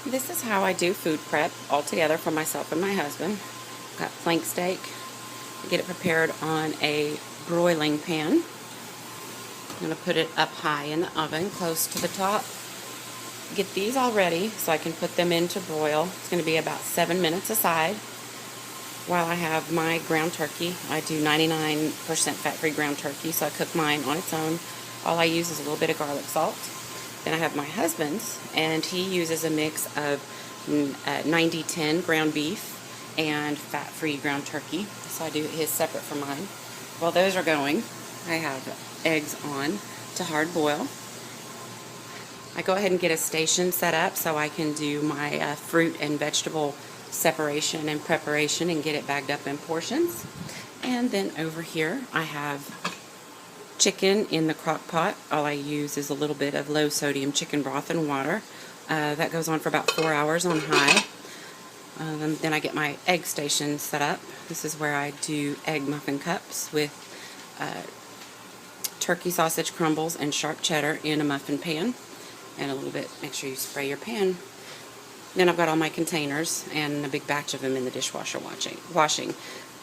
This is how I do food prep all together for myself and my husband. Got flank steak. Get it prepared on a broiling pan. I'm going to put it up high in the oven, close to the top. Get these all ready so I can put them in to broil. It's going to be about 7 minutes aside while I have my ground turkey. I do 99% fat-free ground turkey, so I cook mine on its own. All I use is a little bit of garlic salt. Then I have my husband's, and he uses a mix of 90-10 ground beef and fat-free ground turkey. So I do his separate from mine. While those are going, I have eggs on to hard boil. I go ahead and get a station set up so I can do my fruit and vegetable separation and preparation and get it bagged up in portions. And then over here I have chicken in the crock pot. All I use is a little bit of low sodium chicken broth and water. That goes on for about 4 hours on high. Then I get my egg station set up. This is where I do egg muffin cups with turkey sausage crumbles and sharp cheddar in a muffin pan. And a little bit, make sure you spray your pan. Then I've got all my containers and a big batch of them in the dishwasher washing.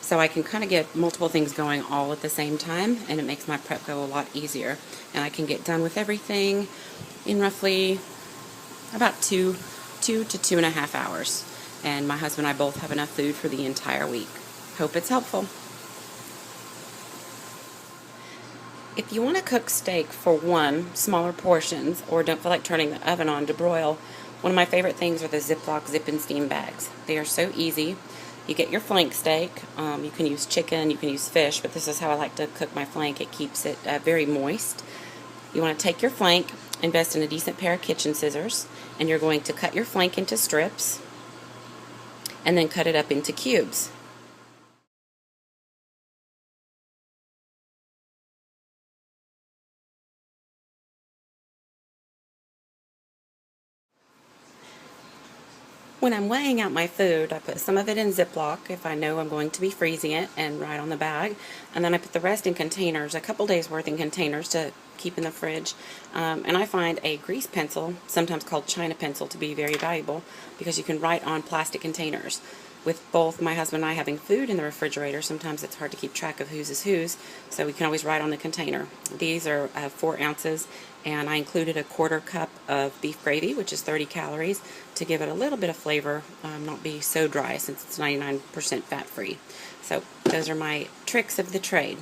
So I can kind of get multiple things going all at the same time, and it makes my prep go a lot easier. And I can get done with everything in roughly about 2 to 2.5 hours. And my husband and I both have enough food for the entire week. Hope it's helpful. If you want to cook steak for smaller portions, or don't feel like turning the oven on to broil, one of my favorite things are the Ziploc Zip and Steam bags. They are so easy. You get your flank steak. You can use chicken, you can use fish, but this is how I like to cook my flank. It keeps it very moist. You want to take your flank, invest in a decent pair of kitchen scissors, and you're going to cut your flank into strips and then cut it up into cubes. When I'm weighing out my food, I put some of it in Ziploc if I know I'm going to be freezing it, and write on the bag. And then I put the rest in containers, a couple days worth in containers to keep in the fridge. And I find a grease pencil, sometimes called China pencil, to be very valuable because you can write on plastic containers. With both my husband and I having food in the refrigerator, sometimes it's hard to keep track of whose is whose, so we can always write on the container. These are 4 ounces, and I included a 1/4 cup of beef gravy, which is 30 calories, to give it a little bit of flavor, not be so dry since it's 99% fat-free. So those are my tricks of the trade.